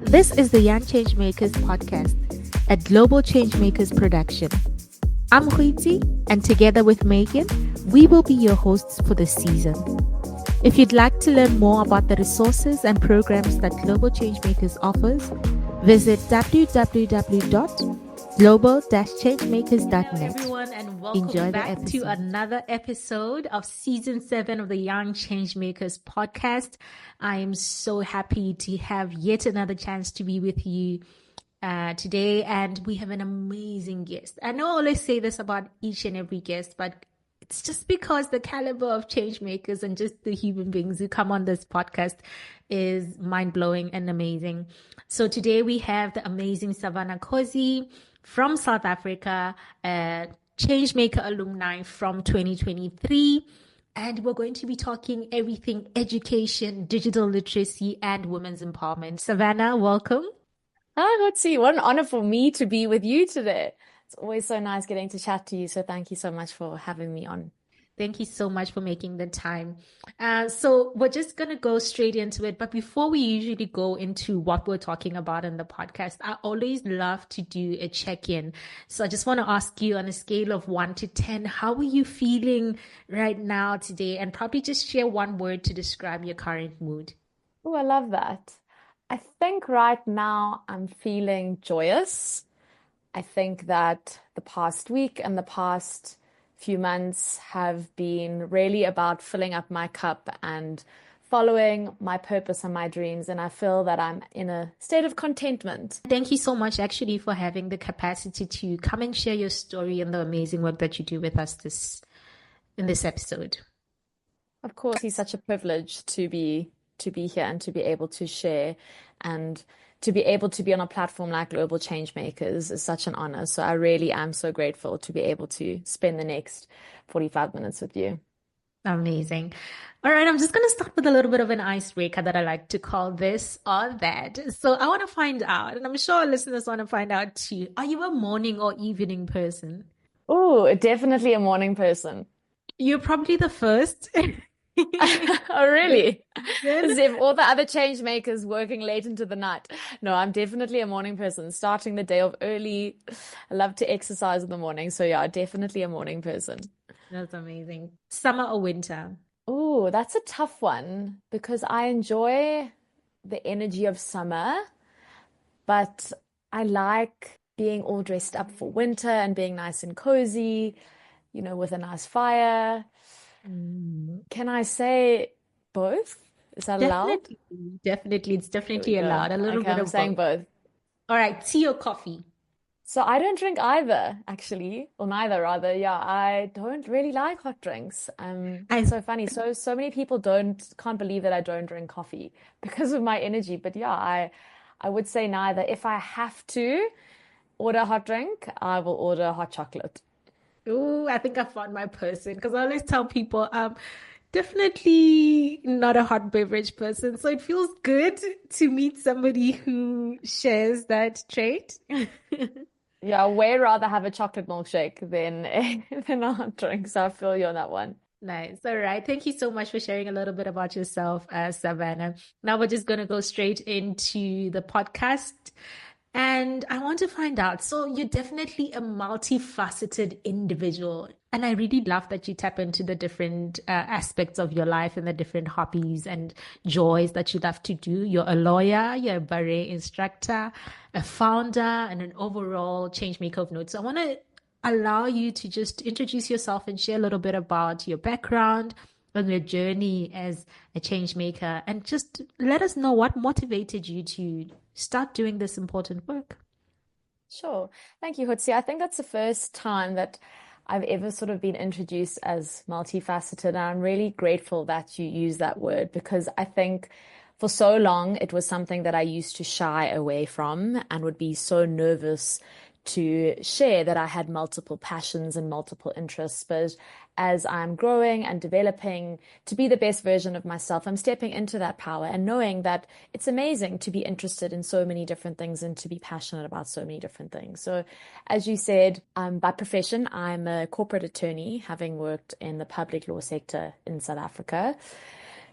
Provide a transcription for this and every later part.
This is the Young Changemakers podcast, a global changemakers production. I'm Huiti, and together with Megan, we will be your hosts for this season. If you'd like to learn more about the resources and programs that Global Changemakers offers, visit www.global-changemakers.net. Hello, everyone, and welcome back to another episode of Season 7 of the Young Changemakers podcast. I am so happy to have yet another chance to be with you today, and we have an amazing guest. I know I always say this about each and every guest, but it's just because the caliber of change makers and just the human beings who come on this podcast is mind-blowing and amazing. So today we have the amazing Savannah Cozzi from South Africa, a Changemaker alumni from 2023. And we're going to be talking everything education, digital literacy, and women's empowerment. Savannah, welcome. Hi, Hotzi. What an honor for me to be with you today. It's always so nice getting to chat to you. So thank you so much for having me on. Thank you so much for making the time. So we're just going to go straight into it. But before we usually go into what we're talking about in the podcast, I always love to do a check-in. So I just want to ask you on a scale of 1 to 10, how are you feeling right now today? And probably just share one word to describe your current mood. Oh, I love that. I think right now I'm feeling joyous. I think that the past week and the past few months have been really about filling up my cup and following my purpose and my dreams. And I feel that I'm in a state of contentment. Thank you so much actually for having the capacity to come and share your story and the amazing work that you do with us in this episode. Of course, it's such a privilege to be here and to be able to share, and to be able to be on a platform like Global Changemakers is such an honor. So I really am so grateful to be able to spend the next 45 minutes with you. Amazing. All right, I'm just going to start with a little bit of an icebreaker that I like to call this or that. So I want to find out, and I'm sure our listeners want to find out too, are you a morning or evening person? Oh, definitely a morning person. You're probably the first. Oh, really? As if all the other change makers working late into the night. No, I'm definitely a morning person, starting the day off early. I love to exercise in the morning. So yeah, definitely a morning person. That's amazing. Summer or winter? Oh, that's a tough one because I enjoy the energy of summer, but I like being all dressed up for winter and being nice and cozy, with a nice fire. Can I say both? Is that allowed? Definitely. It's definitely allowed. A little bit of I'm saying both. All right. Tea or coffee? So I don't drink either, actually, or neither rather. Yeah, I don't really like hot drinks. It's so funny. So many people can't believe that I don't drink coffee because of my energy. But yeah, I would say neither. If I have to order a hot drink, I will order hot chocolate. Oh, I think I found my person because I always tell people I'm definitely not a hot beverage person. So it feels good to meet somebody who shares that trait. Yeah, way rather have a chocolate milkshake than a hot drink. So I feel you on that one. Nice. All right. Thank you so much for sharing a little bit about yourself, Savannah. Now we're just going to go straight into the podcast. And I want to find out, so you're definitely a multifaceted individual. And I really love that you tap into the different aspects of your life and the different hobbies and joys that you love to do. You're a lawyer, you're a ballet instructor, a founder, and an overall change maker of notes. So I want to allow you to just introduce yourself and share a little bit about your background and your journey as a change maker, and just let us know what motivated you to start doing this important work. Sure. Thank you, Hutsi. I think that's the first time that I've ever sort of been introduced as multifaceted. And I'm really grateful that you use that word, because I think for so long it was something that I used to shy away from and would be so nervous to share that I had multiple passions and multiple interests. But as I'm growing and developing to be the best version of myself, I'm stepping into that power and knowing that it's amazing to be interested in so many different things and to be passionate about so many different things. So as you said, by profession, I'm a corporate attorney, having worked in the public law sector in South Africa.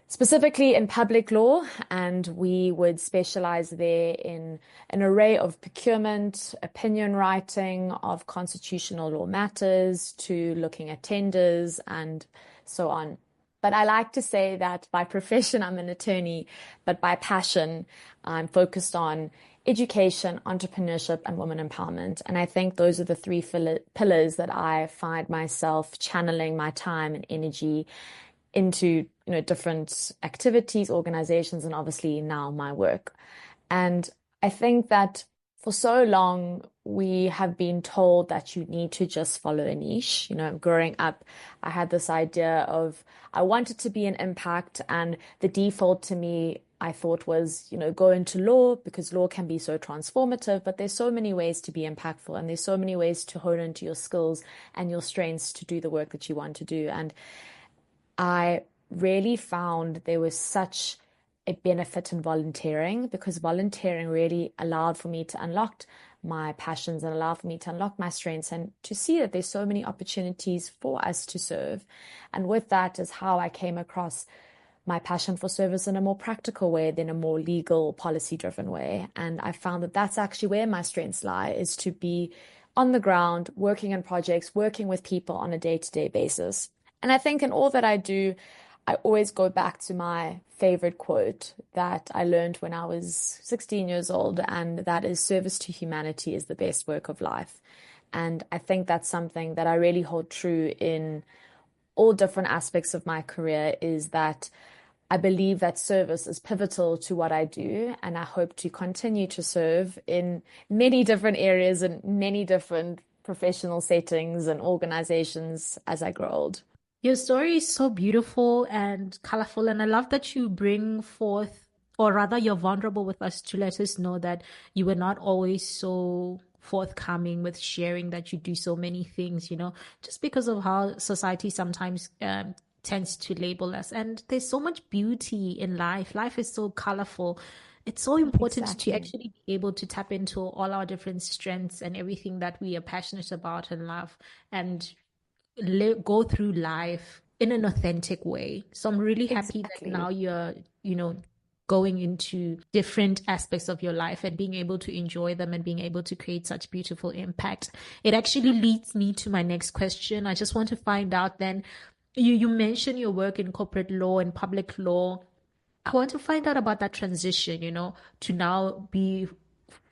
specifically in public law, and we would specialize there in an array of procurement, opinion writing of constitutional law matters, to looking at tenders and so on. But I like to say that by profession, I'm an attorney, but by passion, I'm focused on education, entrepreneurship, and women empowerment. And I think those are the three pillars that I find myself channeling my time and energy into, different activities, organizations, and obviously now my work. And I think that for so long, we have been told that you need to just follow a niche. Growing up, I had this idea of I wanted to be an impact, and the default to me, I thought, was, go into law because law can be so transformative, but there's so many ways to be impactful, and there's so many ways to hone into your skills and your strengths to do the work that you want to do. And I really found there was such a benefit in volunteering, because volunteering really allowed for me to unlock my passions and allowed for me to unlock my strengths and to see that there's so many opportunities for us to serve. And with that is how I came across my passion for service in a more practical way than a more legal, policy-driven way. And I found that that's actually where my strengths lie, is to be on the ground, working in projects, working with people on a day-to-day basis. And I think in all that I do, I always go back to my favorite quote that I learned when I was 16 years old, and that is, service to humanity is the best work of life. And I think that's something that I really hold true in all different aspects of my career, is that I believe that service is pivotal to what I do, and I hope to continue to serve in many different areas and many different professional settings and organizations as I grow old. Your story is so beautiful and colorful, and I love that you bring forth, or rather, you're vulnerable with us to let us know that you were not always so forthcoming with sharing that you do so many things, just because of how society sometimes tends to label us. And there's so much beauty in life. Life is so colorful. It's so important to actually be able to tap into all our different strengths and everything that we are passionate about and love, and go through life in an authentic way. So I'm really happy that now you're, going into different aspects of your life and being able to enjoy them and being able to create such beautiful impact. It actually leads me to my next question. I just want to find out then, you mentioned your work in corporate law and public law. I want to find out about that transition, to now be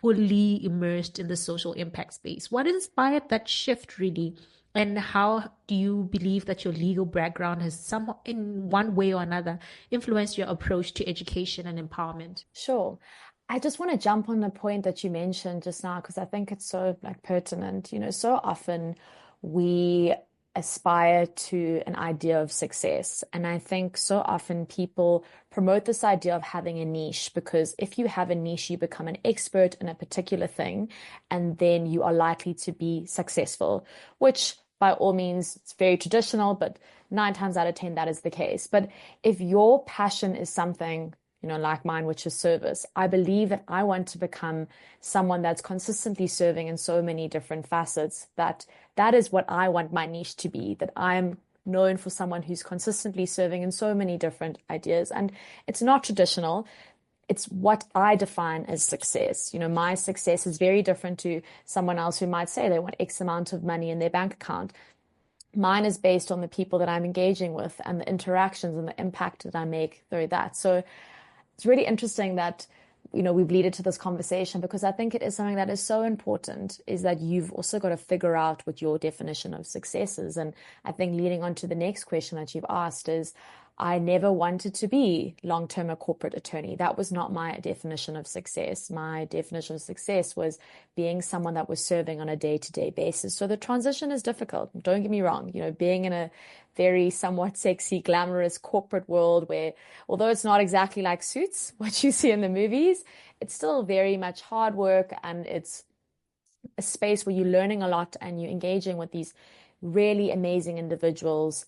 fully immersed in the social impact space. What inspired that shift really? And how do you believe that your legal background has somehow, in one way or another, influenced your approach to education and empowerment? Sure. I just want to jump on the point that you mentioned just now, because I think it's so pertinent. So often we aspire to an idea of success. And I think so often people promote this idea of having a niche, because if you have a niche, you become an expert in a particular thing, and then you are likely to be successful, which by all means, it's very traditional, but 9 times out of 10, that is the case. But if your passion is something, like mine, which is service, I believe that I want to become someone that's consistently serving in so many different facets, that is what I want my niche to be, that I'm known for someone who's consistently serving in so many different ideas. And it's not traditional. It's what I define as success. My success is very different to someone else who might say they want X amount of money in their bank account. Mine is based on the people that I'm engaging with and the interactions and the impact that I make through that. So it's really interesting that, we've led to this conversation, because I think it is something that is so important, is that you've also got to figure out what your definition of success is. And I think leading on to the next question that you've asked is, I never wanted to be long-term a corporate attorney. That was not my definition of success. My definition of success was being someone that was serving on a day-to-day basis. So the transition is difficult. Don't get me wrong. Being in a very somewhat sexy, glamorous corporate world where, although it's not exactly like Suits, what you see in the movies, it's still very much hard work, and it's a space where you're learning a lot and you're engaging with these really amazing individuals.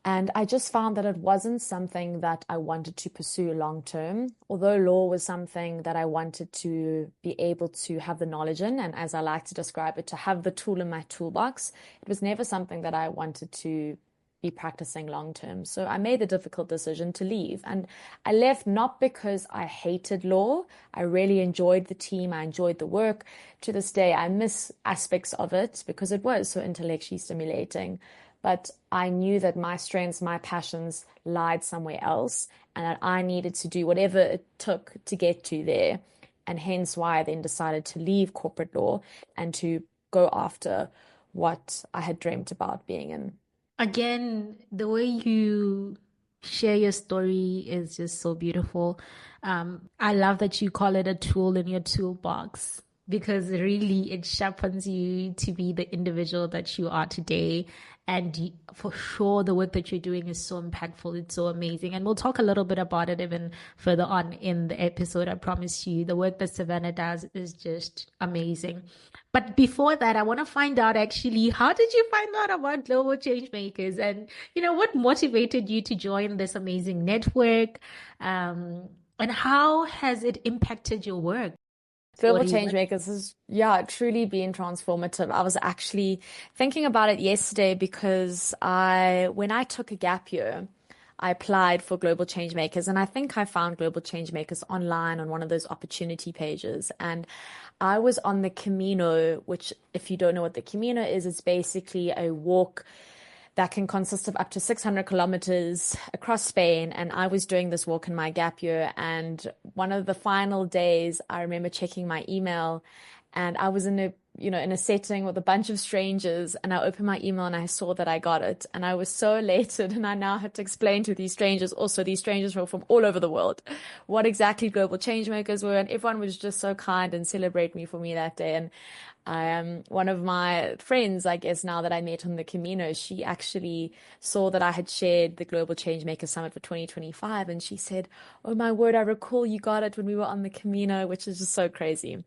And I just found that it wasn't something that I wanted to pursue long term, although law was something that I wanted to be able to have the knowledge in. And as I like to describe it, to have the tool in my toolbox. It was never something that I wanted to be practicing long term. So I made the difficult decision to leave. And I left not because I hated law. I really enjoyed the team. I enjoyed the work. To this day, I miss aspects of it because it was so intellectually stimulating. But I knew that my strengths, my passions lied somewhere else, and that I needed to do whatever it took to get to there. And hence why I then decided to leave corporate law and to go after what I had dreamt about being in. Again, the way you share your story is just so beautiful. I love that you call it a tool in your toolbox because really it sharpens you to be the individual that you are today. And for sure, the work that you're doing is so impactful. It's so amazing. And we'll talk a little bit about it even further on in the episode. I promise you, the work that Savannah does is just amazing. But before that, I want to find out actually, how did you find out about Global Changemakers? And, what motivated you to join this amazing network? And how has it impacted your work? Global Changemakers has, truly been transformative. I was actually thinking about it yesterday because when I took a gap year, I applied for Global Changemakers, and I think I found Global Changemakers online on one of those opportunity pages. And I was on the Camino, which, if you don't know what the Camino is, it's basically a walk that can consist of up to 600 kilometers across Spain. And I was doing this walk in my gap year. And one of the final days, I remember checking my email, and I was in a setting with a bunch of strangers, and I opened my email and I saw that I got it. And I was so elated, and I now had to explain to these strangers, also these strangers were from all over the world, what exactly Global Changemakers were. And everyone was just so kind and celebrate me for me that day. And one of my friends, I guess now that I met on the Camino, she actually saw that I had shared the Global Changemaker Summit for 2025. And she said, "Oh my word, I recall you got it when we were on the Camino," which is just so crazy.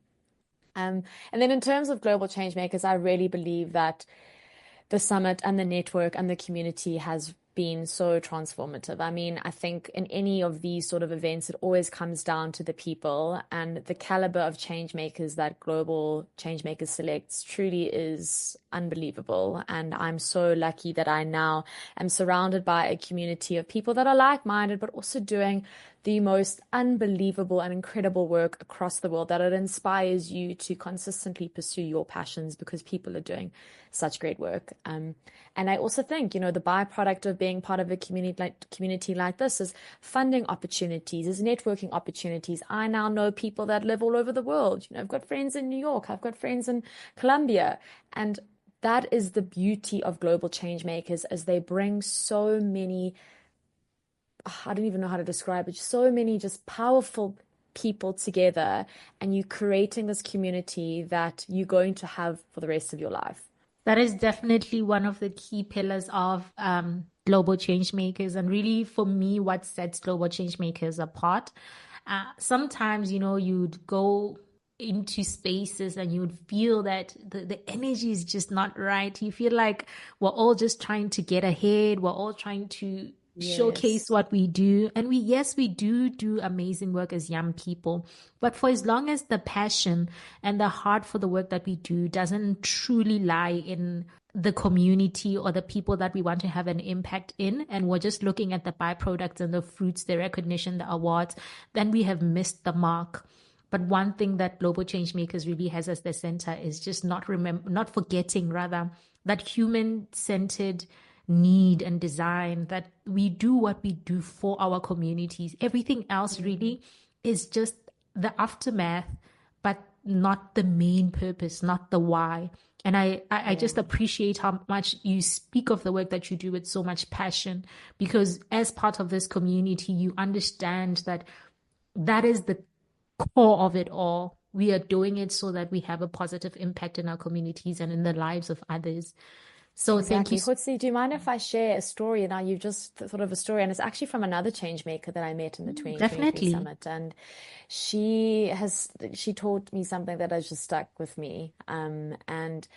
And then in terms of Global Changemakers, I really believe that the summit and the network and the community has been so transformative. I mean, I think in any of these sort of events, it always comes down to the people, and the caliber of change makers that Global Changemakers selects truly is unbelievable. And I'm so lucky that I now am surrounded by a community of people that are like-minded, but also doing the most unbelievable and incredible work across the world, that it inspires you to consistently pursue your passions because people are doing such great work. And I also think, the byproduct of being part of a community like this is funding opportunities, is networking opportunities. I now know people that live all over the world. I've got friends in New York, I've got friends in Colombia, and that is the beauty of Global Changemakers, as they bring so many, I don't even know how to describe it, so many just powerful people together, and you creating this community that you're going to have for the rest of your life. That is definitely one of the key pillars of Global Changemakers, and really for me, what sets Global Changemakers apart. Sometimes, you'd go into spaces and you would feel that the energy is just not right. You feel like we're all just trying to get ahead. We're all trying to showcase what we do. And we do amazing work as young people. But for as long as the passion and the heart for the work that we do doesn't truly lie in the community or the people that we want to have an impact in, and we're just looking at the byproducts and the fruits, the recognition, the awards, then we have missed the mark. But one thing that Global Changemakers really has as the center is just not forgetting that human-centered need and design, that we do what we do for our communities. Everything else really is just the aftermath, but not the main purpose, not the why. And I just appreciate how much you speak of the work that you do with so much passion, because as part of this community, you understand that is the core of it all. We are doing it so that we have a positive impact in our communities and in the lives of others. So exactly. Thank you. Hotsi, do you mind if I share a story? Now, you've just thought of a story, and it's actually from another change maker that I met in the 2023 summit. And she taught me something that has just stuck with me. And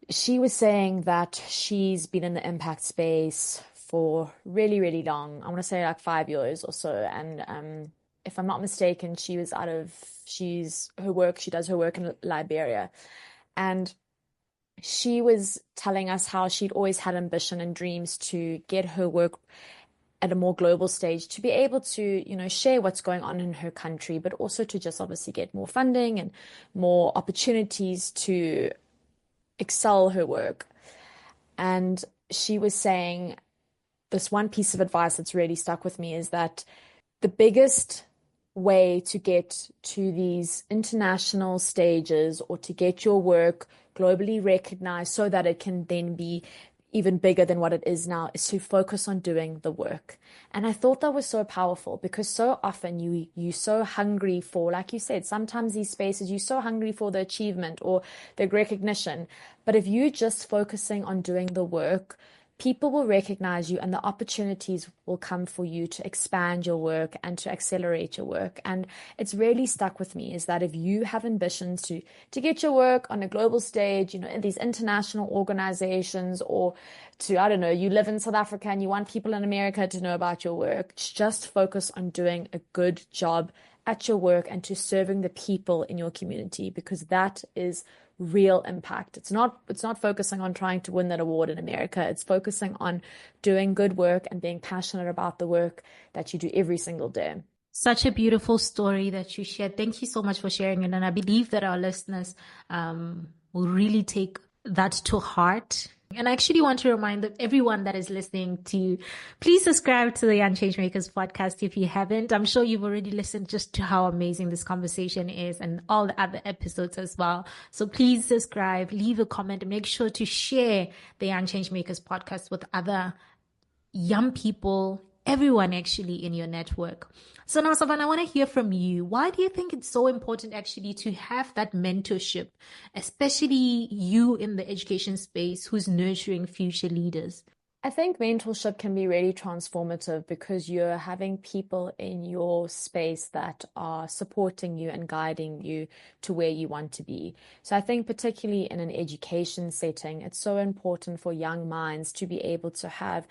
she was saying that she's been in the impact space for really, really long. I want to say like 5 years or so. And if I'm not mistaken, she does her work in Liberia. And she was telling us how she'd always had ambition and dreams to get her work at a more global stage, to be able to, share what's going on in her country, but also to just obviously get more funding and more opportunities to excel her work. And she was saying this one piece of advice that's really stuck with me is that the biggest way to get to these international stages or to get your work globally recognized so that it can then be even bigger than what it is now is to focus on doing the work. And I thought that was so powerful because so often you're so hungry for, like you said, sometimes these spaces, you're so hungry for the achievement or the recognition. But if you're just focusing on doing the work, people will recognize you and the opportunities will come for you to expand your work and to accelerate your work. And it's really stuck with me is that if you have ambitions to get your work on a global stage, in these international organizations, or to, I don't know, you live in South Africa and you want people in America to know about your work, just focus on doing a good job at your work and to serving the people in your community, because that is real impact. It's not focusing on trying to win that award in America. It's focusing on doing good work and being passionate about the work that you do every single day. Such a beautiful story that you shared. Thank you so much for sharing it. And I believe that our listeners will really take that to heart. And I actually want to remind everyone that is listening to please subscribe to the Young Changemakers podcast if you haven't. I'm sure you've already listened just to how amazing this conversation is and all the other episodes as well. So please subscribe, leave a comment, and make sure to share the Young Changemakers podcast with other young people, everyone actually in your network. So now, Savannah, I want to hear from you. Why do you think it's so important actually to have that mentorship, especially you in the education space who's nurturing future leaders? I think mentorship can be really transformative because you're having people in your space that are supporting you and guiding you to where you want to be. So I think particularly in an education setting, it's so important for young minds to be able to have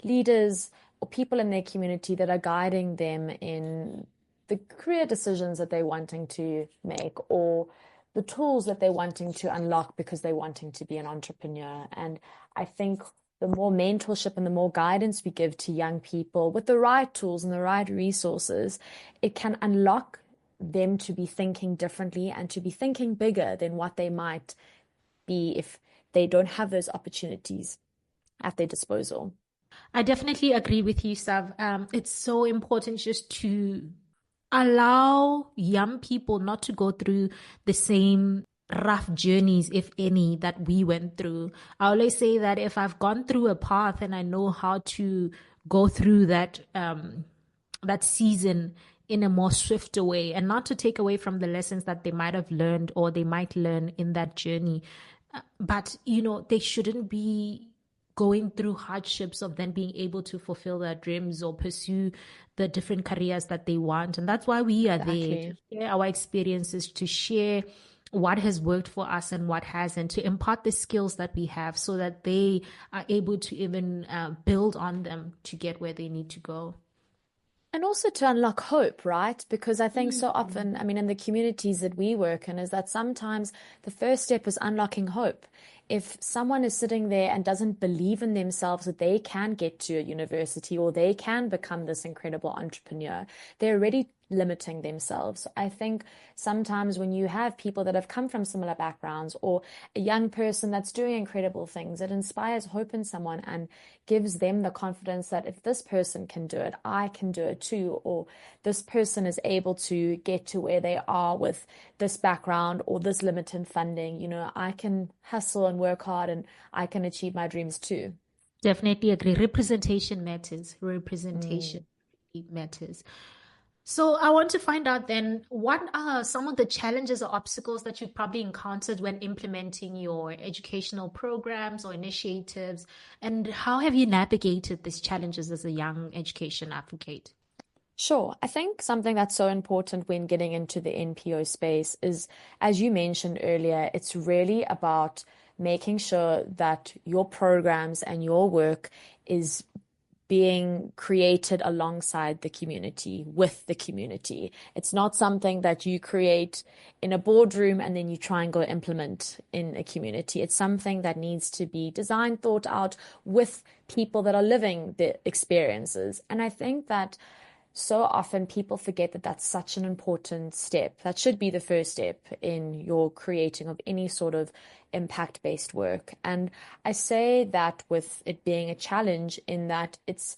leaders or people in their community that are guiding them in the career decisions that they're wanting to make or the tools that they're wanting to unlock because they're wanting to be an entrepreneur. And I think the more mentorship and the more guidance we give to young people with the right tools and the right resources, it can unlock them to be thinking differently and to be thinking bigger than what they might be if they don't have those opportunities at their disposal. I definitely agree with you, Sav. It's so important just to allow young people not to go through the same rough journeys, if any, that we went through. I always say that if I've gone through a path and I know how to go through that season in a more swifter way, and not to take away from the lessons that they might have learned or they might learn in that journey, but they shouldn't be going through hardships of then being able to fulfill their dreams or pursue the different careers that they want. And that's why we are there to share our experiences, to share what has worked for us and what hasn't, to impart the skills that we have so that they are able to even build on them to get where they need to go. And also to unlock hope, right? Because I think so often, in the communities that we work in, is that sometimes the first step is unlocking hope. If someone is sitting there and doesn't believe in themselves that they can get to a university or they can become this incredible entrepreneur, they're already limiting themselves. I think sometimes when you have people that have come from similar backgrounds or a young person that's doing incredible things, it inspires hope in someone and gives them the confidence that if this person can do it, I can do it too, or this person is able to get to where they are with this background or this limited funding. I can hustle and work hard and I can achieve my dreams too. Definitely agree. Representation matters. Representation matters. So I want to find out then, what are some of the challenges or obstacles that you've probably encountered when implementing your educational programs or initiatives, and how have you navigated these challenges as a young education advocate? Sure. I think something that's so important when getting into the NPO space is, as you mentioned earlier, it's really about making sure that your programs and your work is being created alongside the community, with the community. It's not something that you create in a boardroom and then you try and go implement in a community. It's something that needs to be designed, thought out with people that are living the experiences. And I think that so often people forget that that's such an important step. That should be the first step in your creating of any sort of impact-based work. And I say that with it being a challenge in that it's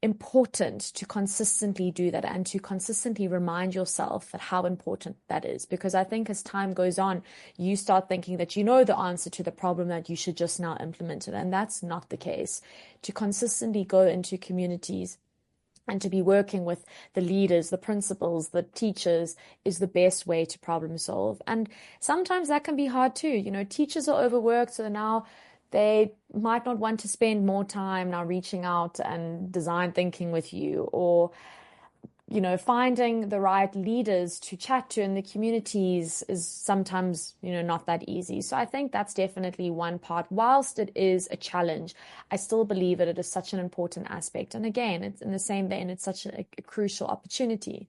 important to consistently do that and to consistently remind yourself that how important that is. Because I think as time goes on, you start thinking that you know the answer to the problem, that you should just now implement it. And that's not the case. To consistently go into communities and to be working with the leaders, the principals, the teachers is the best way to problem solve. And sometimes that can be hard too. You know, teachers are overworked, so now they might not want to spend more time now reaching out and design thinking with you, or you know, finding the right leaders to chat to in the communities is sometimes, you know, not that easy. So I think that's definitely one part. Whilst it is a challenge, I still believe that it is such an important aspect. And again, it's in the same vein, it's such a crucial opportunity.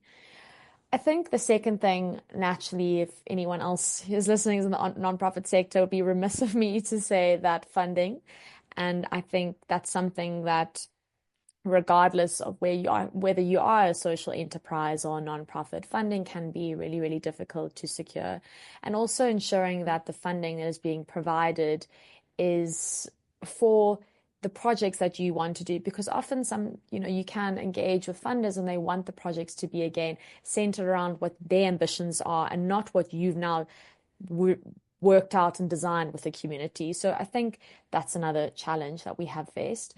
I think the second thing, naturally, if anyone else is listening in the nonprofit sector, it would be remiss of me to say that funding. And I think that's something that regardless of where you are, whether you are a social enterprise or a nonprofit, funding can be really, really difficult to secure. And also ensuring that the funding that is being provided is for the projects that you want to do, because often you can engage with funders and they want the projects to be, again, centered around what their ambitions are and not what you've now worked out and designed with the community. So I think that's another challenge that we have faced.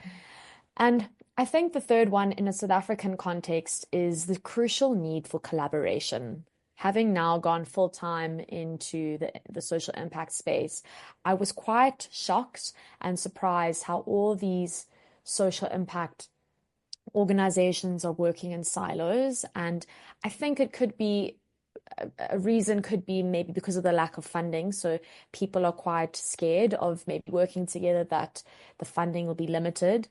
And I think the third one in a South African context is the crucial need for collaboration. Having now gone full time into the social impact space, I was quite shocked and surprised how all these social impact organizations are working in silos. And I think it could be a reason could be maybe because of the lack of funding. So people are quite scared of maybe working together, that the funding will be limited.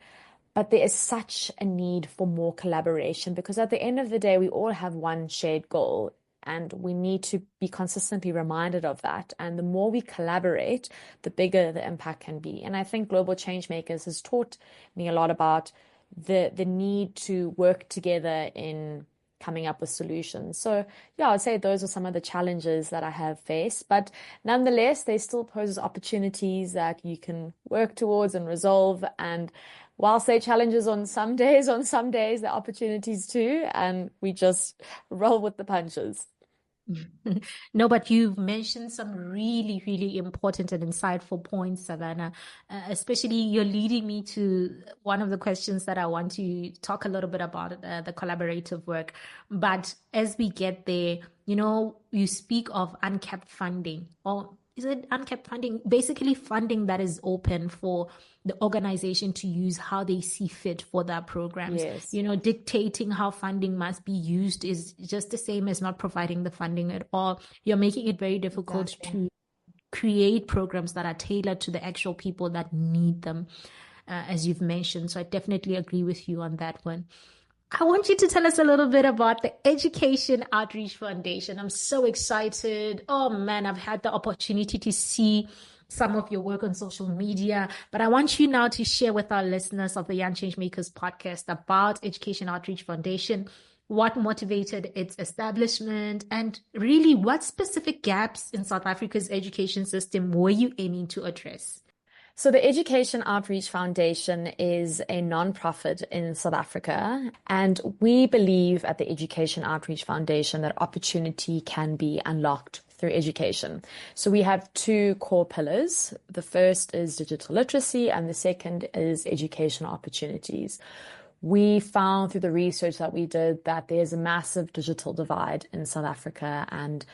But there is such a need for more collaboration, because at the end of the day, we all have one shared goal and we need to be consistently reminded of that. And the more we collaborate, the bigger the impact can be. And I think Global Changemakers has taught me a lot about the need to work together in coming up with solutions. So yeah, I'd say those are some of the challenges that I have faced, but nonetheless, they still pose opportunities that you can work towards and resolve. And whilst they're challenges on some days, they're opportunities too, and we just roll with the punches. No, but you've mentioned some really, really important and insightful points, Savannah. Especially you're leading me to one of the questions that I want to talk a little bit about, the collaborative work. But as we get there, you speak of uncapped funding, or is it uncapped funding? Basically funding that is open for the organization to use how they see fit for their programs. Yes. Dictating how funding must be used is just the same as not providing the funding at all. You're making it very difficult to create programs that are tailored to the actual people that need them, as you've mentioned. So I definitely agree with you on that one. I want you to tell us a little bit about the Education Outreach Foundation. I'm so excited. Oh man, I've had the opportunity to see some of your work on social media, but I want you now to share with our listeners of the Young Changemakers podcast about Education Outreach Foundation, what motivated its establishment, and really what specific gaps in South Africa's education system were you aiming to address? So the Education Outreach Foundation is a nonprofit in South Africa, and we believe at the Education Outreach Foundation that opportunity can be unlocked through education. So we have two core pillars. The first is digital literacy, and the second is educational opportunities. We found through the research that we did that there's a massive digital divide in South Africa, and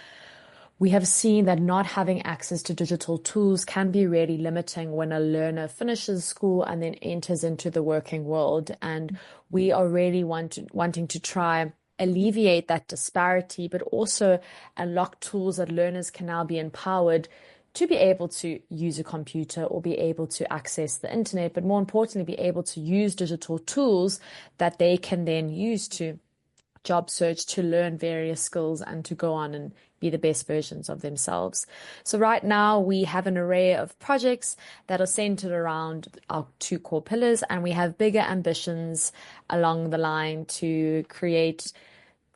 we have seen that not having access to digital tools can be really limiting when a learner finishes school and then enters into the working world. And we are really wanting to try alleviate that disparity, but also unlock tools that learners can now be empowered to be able to use a computer or be able to access the internet, but more importantly, be able to use digital tools that they can then use to job search, to learn various skills and to go on and be the best versions of themselves. So right now we have an array of projects that are centered around our two core pillars, and we have bigger ambitions along the line to create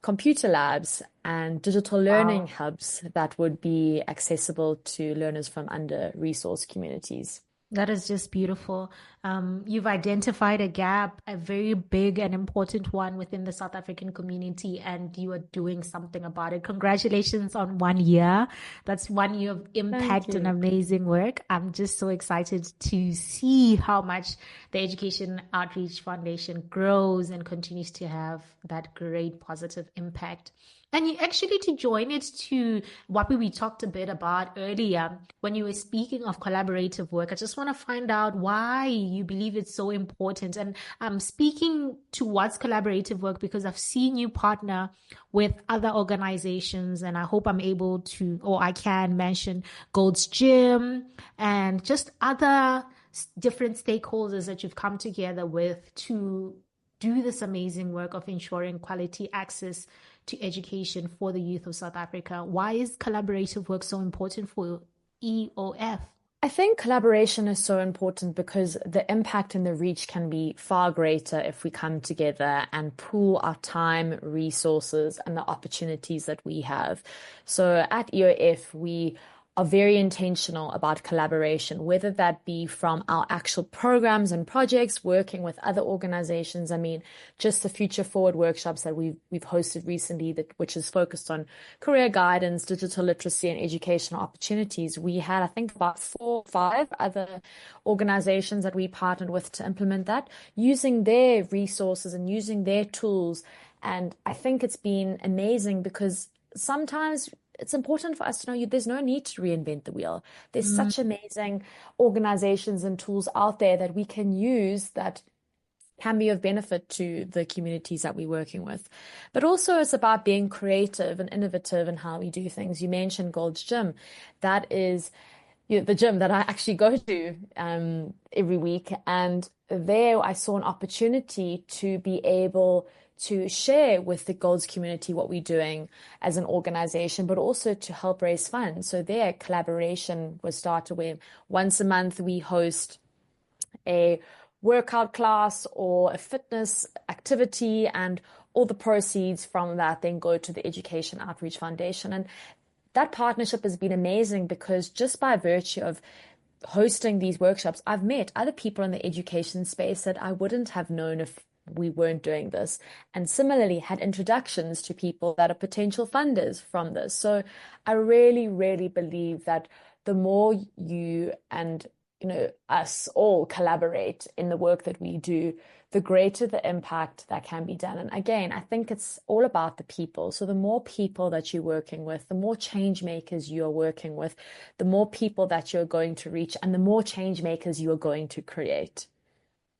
computer labs and digital learning hubs that would be accessible to learners from under-resourced communities. That is just beautiful. You've identified a gap, a very big and important one within the South African community, and you are doing something about it. Congratulations on 1 year. That's 1 year of impact and amazing work. I'm just so excited to see how much the Education Outreach Foundation grows and continues to have that great positive impact. And you actually, to join it to what we talked a bit about earlier, when you were speaking of collaborative work, I just want to find out why you believe it's so important. And I'm speaking towards collaborative work because I've seen you partner with other organizations, and I hope I'm able to, or I can mention Gold's Gym and just other different stakeholders that you've come together with to do this amazing work of ensuring quality access to education for the youth of South Africa. Why is collaborative work so important for EOF? I think collaboration is so important because the impact and the reach can be far greater if we come together and pool our time, resources, and the opportunities that we have. So at EOF, we are very intentional about collaboration, whether that be from our actual programs and projects, working with other organizations. I mean, just the Future Forward workshops that we've hosted recently, which is focused on career guidance, digital literacy, and educational opportunities. We had, I think, about 4 or 5 other organizations that we partnered with to implement that, using their resources and using their tools. And I think it's been amazing because sometimes it's important for us to know there's no need to reinvent the wheel. There's such amazing organizations and tools out there that we can use that can be of benefit to the communities that we're working with. But also it's about being creative and innovative in how we do things. You mentioned Gold's Gym. That is the gym that I actually go to every week. And there I saw an opportunity to be able to share with the Golds community what we're doing as an organization, but also to help raise funds. So their collaboration was started where once a month we host a workout class or a fitness activity, and all the proceeds from that then go to the Education Outreach Foundation. And that partnership has been amazing because just by virtue of hosting these workshops, I've met other people in the education space that I wouldn't have known if we weren't doing this, and similarly had introductions to people that are potential funders from this. So I really, really believe that the more you and us all collaborate in the work that we do, the greater the impact that can be done. And again, I think it's all about the people. So the more people that you're working with, the more change makers you are working with, the more people that you're going to reach, and the more change makers you are going to create.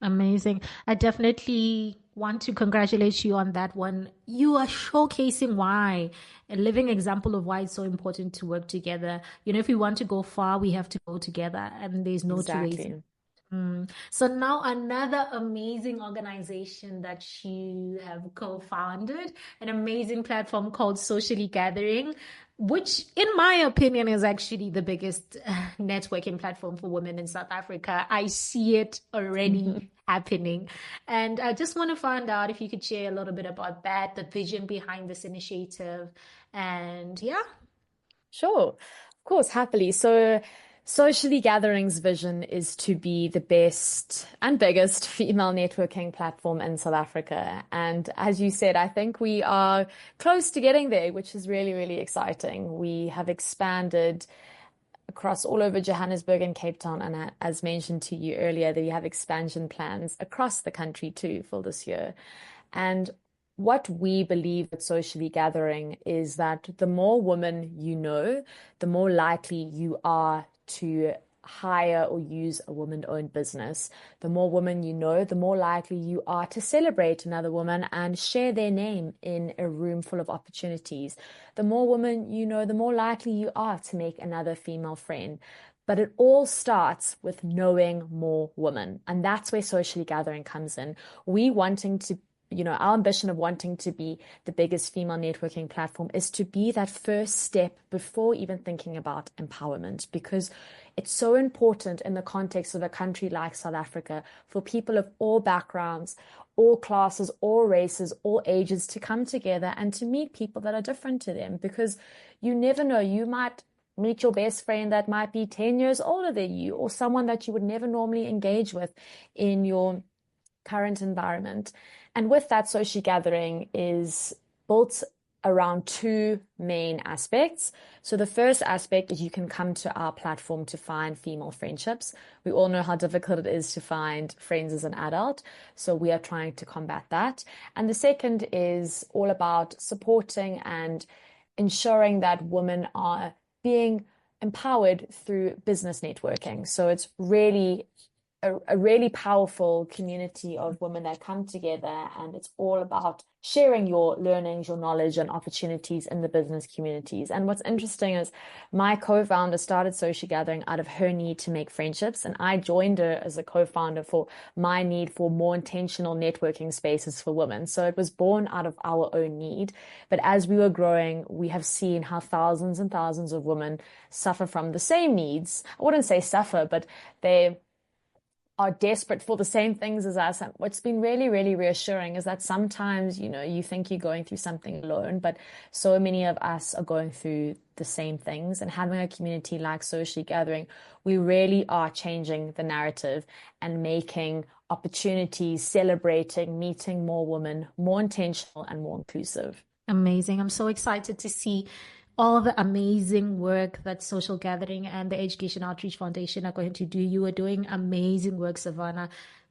Amazing. I definitely want to congratulate you on that one. You are showcasing why, a living example of why it's so important to work together. If we want to go far, we have to go together, and there's no two ways. So now another amazing organization that you have co-founded, an amazing platform called Socially Gathering, which in my opinion is actually the biggest networking platform for women in South Africa. I see it already happening. And I just want to find out if you could share a little bit about that, the vision behind this initiative. And yeah. Sure, of course, happily. So Socially Gathering's vision is to be the best and biggest female networking platform in South Africa. And as you said, I think we are close to getting there, which is really, really exciting. We have expanded across all over Johannesburg and Cape Town. And as mentioned to you earlier, that we have expansion plans across the country too for this year. And what we believe at Socially Gathering is that the more women you know, the more likely you are to hire or use a woman-owned business. The more women you know, the more likely you are to celebrate another woman and share their name in a room full of opportunities. The more women you know, the more likely you are to make another female friend. But it all starts with knowing more women. And that's where Socially Gathering comes in. We wanting to, our ambition of wanting to be the biggest female networking platform is to be that first step before even thinking about empowerment, because it's so important in the context of a country like South Africa for people of all backgrounds, all classes, all races, all ages to come together and to meet people that are different to them, because you never know, you might meet your best friend that might be 10 years older than you, or someone that you would never normally engage with in your current environment. And with that, Social Gathering is built around two main aspects. So the first aspect is you can come to our platform to find female friendships. We all know how difficult it is to find friends as an adult, so we are trying to combat that. And the second is all about supporting and ensuring that women are being empowered through business networking. So it's really a really powerful community of women that come together, and it's all about sharing your learnings, your knowledge, and opportunities in the business communities. And what's interesting is my co-founder started Social Gathering out of her need to make friendships, and I joined her as a co-founder for my need for more intentional networking spaces for women. So it was born out of our own need. But as we were growing, we have seen how thousands and thousands of women suffer from the same needs. I wouldn't say suffer, but they are desperate for the same things as us. And what's been really, really reassuring is that sometimes, you think you're going through something alone, but so many of us are going through the same things. And having a community like Socially Gathering, we really are changing the narrative and making opportunities, celebrating, meeting more women, more intentional and more inclusive. Amazing. I'm so excited to see all the amazing work that Social Gathering and the Education Outreach Foundation are going to do. You are doing amazing work, Savannah.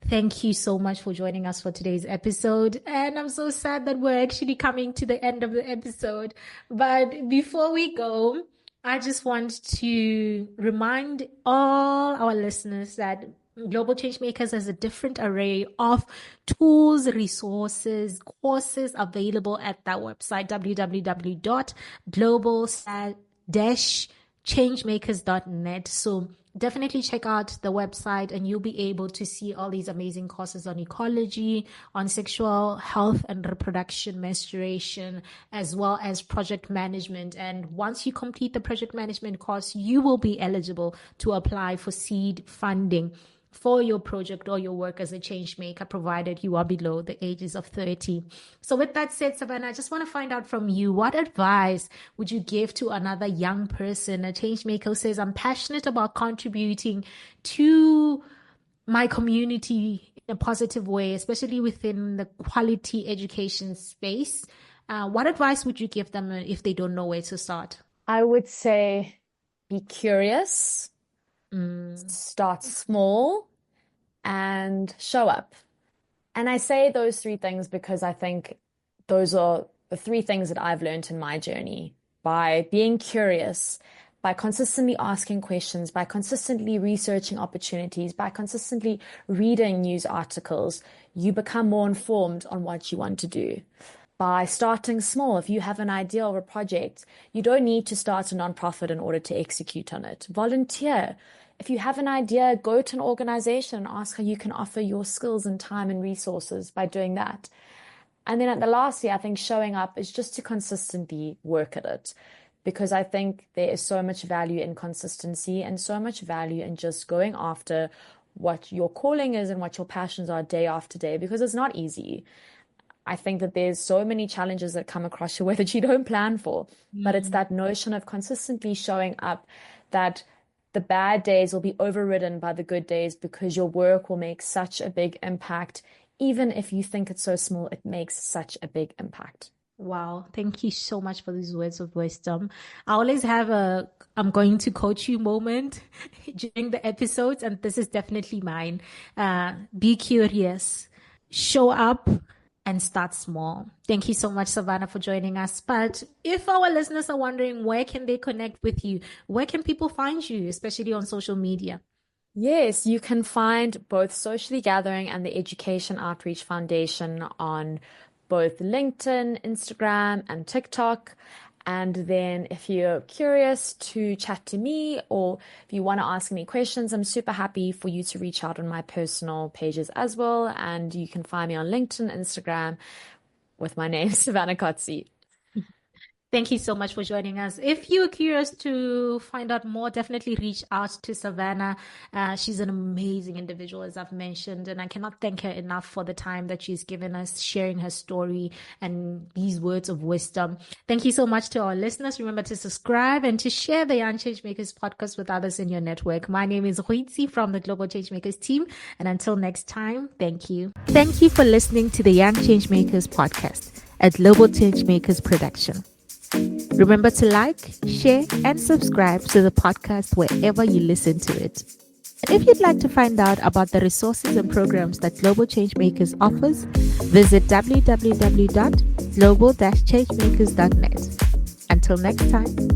Thank you so much for joining us for today's episode. And I'm so sad that we're actually coming to the end of the episode. But before we go, I just want to remind all our listeners that Global Changemakers has a different array of tools, resources, courses available at that website, www.global-changemakers.net. So definitely check out the website and you'll be able to see all these amazing courses on ecology, on sexual health and reproduction, menstruation, as well as project management. And once you complete the project management course, you will be eligible to apply for seed funding for your project or your work as a change maker, provided you are below the ages of 30. So with that said, Savannah, I just want to find out from you, what advice would you give to another young person, a change maker who says, I'm passionate about contributing to my community in a positive way, especially within the quality education space? What advice would you give them if they don't know where to start? I would say be curious. Start small and show up. And I say those three things because I think those are the three things that I've learned in my journey. By being curious, by consistently asking questions, by consistently researching opportunities, by consistently reading news articles, you become more informed on what you want to do. By starting small, if you have an idea or a project, you don't need to start a nonprofit in order to execute on it. Volunteer. If you have an idea, go to an organization and ask how you can offer your skills and time and resources by doing that. And then lastly, I think showing up is just to consistently work at it, because I think there is so much value in consistency and so much value in just going after what your calling is and what your passions are day after day, because it's not easy. I think that there's so many challenges that come across your way that you don't plan for, but it's that notion of consistently showing up, that the bad days will be overridden by the good days, because your work will make such a big impact. Even if you think it's so small, it makes such a big impact. Wow. Thank you so much for these words of wisdom. I always have a I'm going to coach you moment during the episodes, and this is definitely mine. Be curious, show up, and start small. Thank you so much, Savannah, for joining us. But if our listeners are wondering, where can they connect with you? Where can people find you, especially on social media? Yes, you can find both Socially Gathering and the Education Outreach Foundation on both LinkedIn, Instagram, and TikTok. And then if you're curious to chat to me or if you want to ask any questions, I'm super happy for you to reach out on my personal pages as well. And you can find me on LinkedIn, Instagram with my name, Savannah Cozzi. Thank you so much for joining us. If you're curious to find out more, definitely reach out to Savannah. She's an amazing individual, as I've mentioned, and I cannot thank her enough for the time that she's given us, sharing her story and these words of wisdom. Thank you so much to our listeners. Remember to subscribe and to share the Young Changemakers podcast with others in your network. My name is Huitsi from the Global Changemakers team, and until next time, thank you. Thank you for listening to the Young Changemakers podcast, a Global Changemakers production. Remember to like, share, and subscribe to the podcast wherever you listen to it. And if you'd like to find out about the resources and programs that Global Changemakers offers, visit www.global-changemakers.net. Until next time.